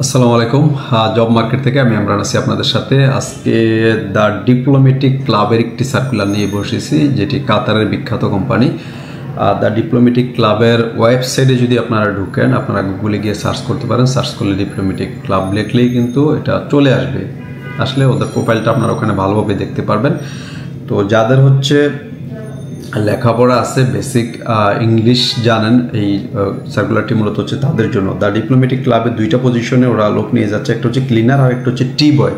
আসসালামু আলাইকুম। Job market থেকে আমি ইমরান আছি আপনাদের সাথে। আজকে দ্য ডিপ্লোম্যাটিক ক্লাবের একটি সার্কুলার নিয়ে বসেছি, যেটি কাতারের বিখ্যাত কোম্পানি। দ্য ডিপ্লোম্যাটিক ক্লাবের ওয়েবসাইটে যদি আপনারা ঢুকেন, আপনারা গুগলে গিয়ে সার্চ করতে পারেন। সার্চ করলে ডিপ্লোম্যাটিক ক্লাব লিখলেই কিন্তু এটা চলে আসবে। আসলে ওদের প্রোফাইলটা আপনারা ওখানে ভালোভাবে দেখতে পারবেন। তো যাদের হচ্ছে লেখাপড়া আছে, বেসিক ইংলিশ জানেন, এই সার্কুলারটি মূলত হচ্ছে তাদের জন্য। দ্য ডিপ্লোম্যাটিক ক্লাবের দুইটা পজিশনে ওরা লোক নিয়ে যাচ্ছে, একটা হচ্ছে ক্লিনার আর একটা হচ্ছে টি বয়।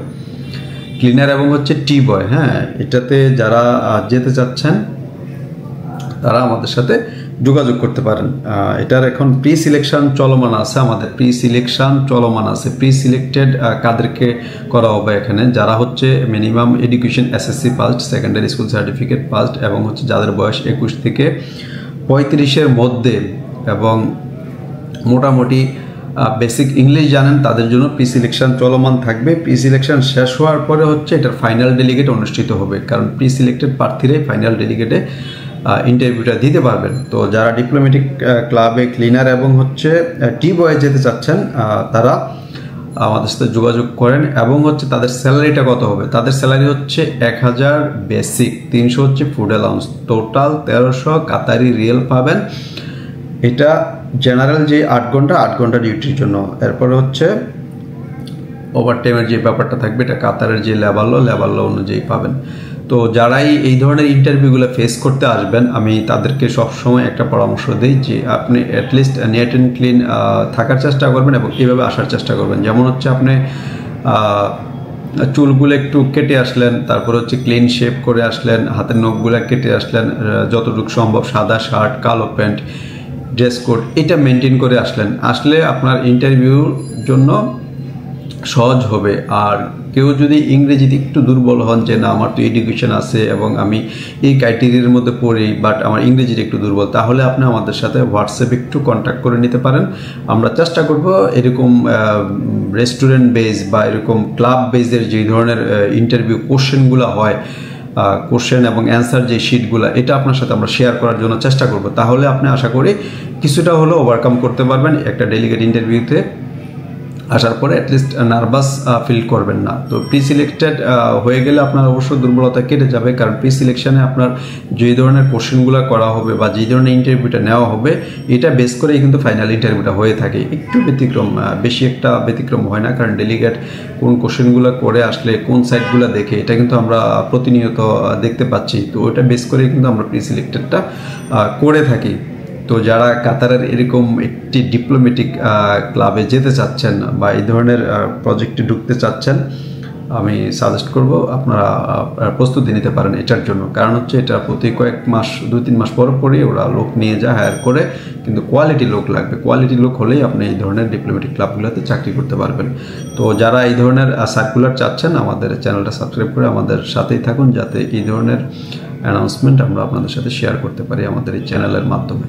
ক্লিনার এবং হচ্ছে টি বয়, হ্যাঁ, এটাতে যারা যেতে চাচ্ছেন তারা আমাদের সাথে যোগাযোগ করতে পারেন। এটার এখন প্রি সিলেকশন চলমান আছে, আমাদের প্রি সিলেকশন চলমান আছে। প্রি সিলেক্টেড কাদেরকে করা হবে এখানে? যারা হচ্ছে minimum education SSC past, secondary school certificate past, এবং হচ্ছে যাদের বয়স 21 থেকে 35-এর মধ্যে এবং মোটামুটি বেসিক ইংলিশ জানেন, তাদের জন্য প্রি সিলেকশন চলমান থাকবে। প্রি সিলেকশন শেষ হওয়ার পরে হচ্ছে এটার ফাইনাল ডেলিগেট অনুষ্ঠিত হবে, কারণ প্রি সিলেক্টেড প্রার্থীরাই ফাইনাল ডেলিগেটে ইন্টারভিউটা দিতে পারবেন। তো যারা ডিপ্লোম্যাটিক ক্লাবে ক্লিনার এবং হচ্ছে টি বয়ে যেতে চাচ্ছেন তারা আমাদের সাথে যোগাযোগ করেন। এবং হচ্ছে তাদের স্যালারিটা কত হবে? তাদের স্যালারি হচ্ছে 1000 বেসিক, 300 হচ্ছে food allowance, total 1300 Qatari real পাবেন। এটা জেনারেল যে 8 ঘন্টা ডিউটির জন্য। এরপরে হচ্ছে ওভারটাইমের যে ব্যাপারটা থাকবে, এটা কাতারের যে লেবার ল অনুযায়ী পাবেন। তো যারাই এই ধরনের ইন্টারভিউগুলো ফেস করতে আসবেন, আমি তাদেরকে সবসময় একটা পরামর্শ দিই যে আপনি অ্যাটলিস্ট নেট অ্যান্ড ক্লিন থাকার চেষ্টা করবেন এবং এইভাবে আসার চেষ্টা করবেন। যেমন হচ্ছে আপনি চুলগুলো একটু কেটে আসলেন, তারপর হচ্ছে ক্লিন শেপ করে আসলেন, হাতের নখগুলো কেটে আসলেন, যতটুকু সম্ভব সাদা শার্ট, কালো প্যান্ট, ড্রেস কোড এটা মেনটেন করে আসলে আপনার ইন্টারভিউর জন্য সহজ হবে। আর কেউ যদি ইংরেজিতে একটু দুর্বল হন, যে না আমার তো এডুকেশন আছে এবং আমি এই ক্রাইটেরিয়ার মধ্যে পড়ি, বাট আমার ইংরেজিটা একটু দুর্বল, তাহলে আপনি আমাদের সাথে হোয়াটসঅ্যাপে একটু কন্ট্যাক্ট করে নিতে পারেন। আমরা চেষ্টা করব এরকম রেস্টুরেন্ট বেস বা এরকম ক্লাব বেসের যে ধরনের ইন্টারভিউ কোশ্চেনগুলো হয়, কোশ্চেন এবং অ্যান্সার যে শিটগুলো, এটা আপনার সাথে আমরা শেয়ার করার জন্য চেষ্টা করব। তাহলে আপনি আশা করি কিছুটা হলেও ওভারকাম করতে পারবেন একটা ডেলিগেট ইন্টারভিউতে আসার পরে। অ্যাটলিস্ট নার্ভাস ফিল করবেন না। তো প্রি সিলেক্টেড হয়ে গেলে আপনার অবশ্যই দুর্বলতা কেটে যাবে, কারণ প্রি সিলেকশনে আপনার যে ধরনের কোশ্চেনগুলো করা হবে বা যে ধরনের ইন্টারভিউটা নেওয়া হবে, এটা বেস করেই কিন্তু ফাইনাল ইন্টারভিউটা হয়ে থাকে। একটু ব্যতিক্রম, বেশি একটা ব্যতিক্রম হয় না, কারণ ডেলিগেট কোন কোশ্চেনগুলো করে আসলে কোন সাইটগুলো দেখে, এটা কিন্তু আমরা প্রতিনিয়ত দেখতে পাচ্ছি। তো ওটা বেস করেই কিন্তু আমরা প্রি সিলেক্টেডটা করে থাকি। তো যারা কাতারের এরকম একটি ডিপ্লোম্যাটিক ক্লাবে যেতে চাচ্ছেন বা এই ধরনের প্রজেক্টে ঢুকতে চাচ্ছেন, আমি সাজেস্ট করব আপনারা প্রস্তুতি নিতে পারেন এটার জন্য। কারণ হচ্ছে এটা প্রতি কয়েক মাস, 2-3 মাস পরই ওরা লোক নিয়ে যায়, হায়ার করে, কিন্তু কোয়ালিটি লোক লাগবে। কোয়ালিটি লোক হলেই আপনি এই ধরনের ডিপ্লোম্যাটিক ক্লাবগুলোতে চাকরি করতে পারবেন। তো যারা এই ধরনের সার্কুলার চাচ্ছেন, আমাদের চ্যানেলটা সাবস্ক্রাইব করে আমাদের সাথেই থাকুন, যাতে এই ধরনের অ্যানাউন্সমেন্ট আমরা আপনাদের সাথে শেয়ার করতে পারি আমাদের এই চ্যানেলের মাধ্যমে।